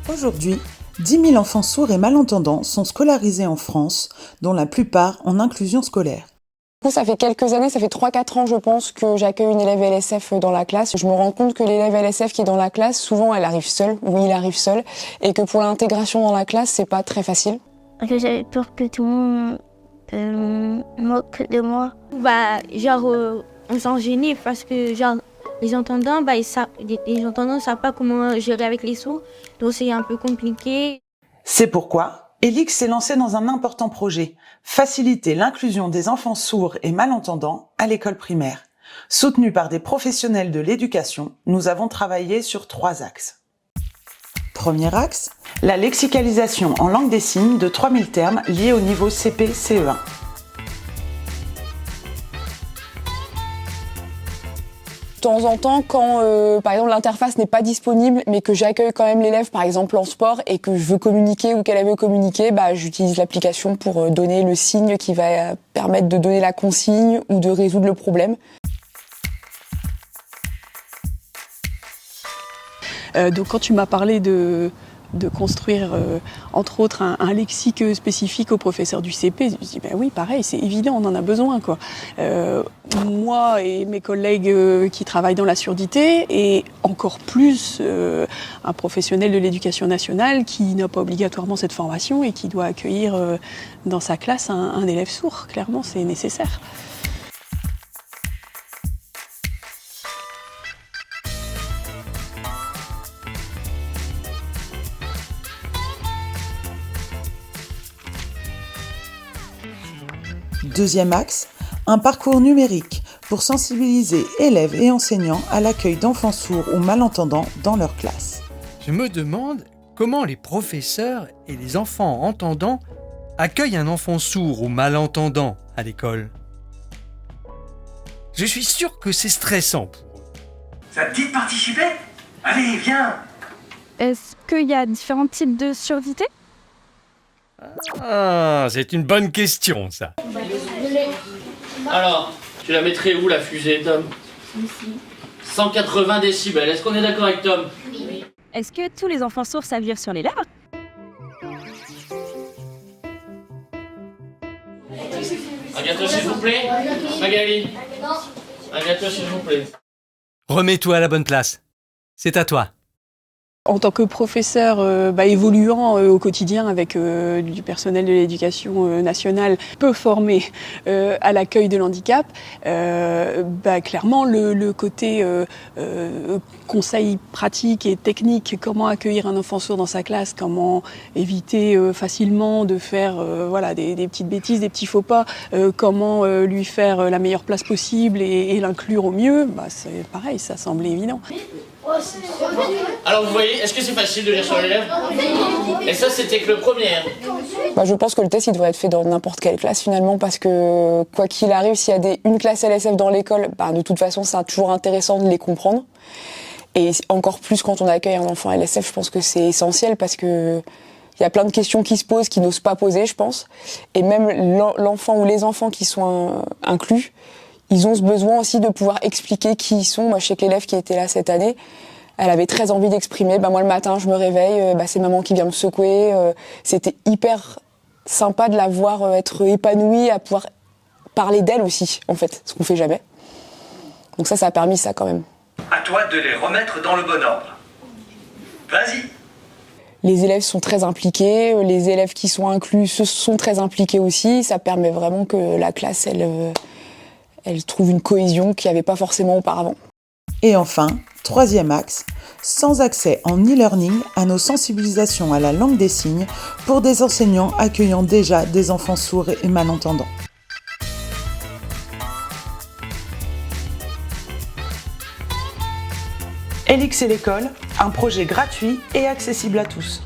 Aujourd'hui, 10 000 enfants sourds et malentendants sont scolarisés en France, dont la plupart en inclusion scolaire. Ça fait quelques années, ça fait 3-4 ans je pense que j'accueille une élève LSF dans la classe. Je me rends compte que l'élève LSF qui est dans la classe, souvent elle arrive seule, ou il arrive seul, et que pour l'intégration dans la classe, c'est pas très facile. J'avais peur que tout le monde moque de moi. On s'en gênait parce que les entendants, les entendants ne savent pas comment gérer avec les sourds, donc c'est un peu compliqué. C'est pourquoi Elix s'est lancé dans un important projet, faciliter l'inclusion des enfants sourds et malentendants à l'école primaire. Soutenu par des professionnels de l'éducation, nous avons travaillé sur 3 axes. Premier axe, la lexicalisation en langue des signes de 3000 termes liés au niveau CP-CE1. De temps en temps, quand par exemple l'interface n'est pas disponible, mais que j'accueille quand même l'élève, par exemple en sport, et que je veux communiquer ou qu'elle veut communiquer, j'utilise l'application pour donner le signe qui va permettre de donner la consigne ou de résoudre le problème. Donc quand tu m'as parlé de construire, entre autres, un lexique spécifique aux professeurs du CP, je me dis, oui, pareil, c'est évident, on en a besoin, quoi. Moi et mes collègues qui travaillent dans la surdité, et encore plus un professionnel de l'éducation nationale qui n'a pas obligatoirement cette formation et qui doit accueillir dans sa classe un élève sourd. Clairement, c'est nécessaire. Deuxième axe, un parcours numérique pour sensibiliser élèves et enseignants à l'accueil d'enfants sourds ou malentendants dans leur classe. Je me demande comment les professeurs et les enfants entendants accueillent un enfant sourd ou malentendant à l'école. Je suis sûr que c'est stressant pour eux. Ça te dit de participer ? Allez, viens ! Est-ce qu'il y a différents types de surdité ? Ah, c'est une bonne question, ça. Alors, tu la mettrais où, la fusée, Tom ? Ici. 180 décibels, est-ce qu'on est d'accord avec Tom ? Oui. Est-ce que tous les enfants sourds savent lire sur les lèvres ? Un gâteau, s'il vous plaît ? Magali ? Un gâteau, s'il vous plaît. Remets-toi à la bonne place. C'est à toi. En tant que professeur évoluant au quotidien avec du personnel de l'éducation nationale peu formé à l'accueil de l'handicap, clairement le côté conseil pratique et technique, comment accueillir un enfant sourd dans sa classe, comment éviter facilement de faire des petites bêtises, des petits faux pas, comment lui faire la meilleure place possible et l'inclure au mieux, c'est pareil, ça semblait évident. Alors vous voyez, est-ce que c'est facile de lire sur les lèvres ? Et ça c'était que le premier. Je pense que le test il devrait être fait dans n'importe quelle classe finalement, parce que quoi qu'il arrive, s'il y a une classe LSF dans l'école, de toute façon c'est toujours intéressant de les comprendre. Et encore plus quand on accueille un enfant LSF, je pense que c'est essentiel, parce que il y a plein de questions qui se posent, qui n'osent pas poser, je pense. Et même l'enfant ou les enfants qui sont inclus, ils ont ce besoin aussi de pouvoir expliquer qui ils sont. Moi, je sais que l'élève qui était là cette année, elle avait très envie d'exprimer. Moi, le matin, je me réveille, c'est maman qui vient me secouer. C'était hyper sympa de la voir être épanouie, à pouvoir parler d'elle aussi, en fait, ce qu'on fait jamais. Donc ça a permis ça quand même. À toi de les remettre dans le bon ordre. Vas-y. Les élèves sont très impliqués, les élèves qui sont inclus sont très impliqués aussi. Ça permet vraiment que la classe, elle trouve une cohésion qu'il n'y avait pas forcément auparavant. Et enfin, troisième axe, sans accès en e-learning à nos sensibilisations à la langue des signes pour des enseignants accueillant déjà des enfants sourds et malentendants. Elix et l'école, un projet gratuit et accessible à tous.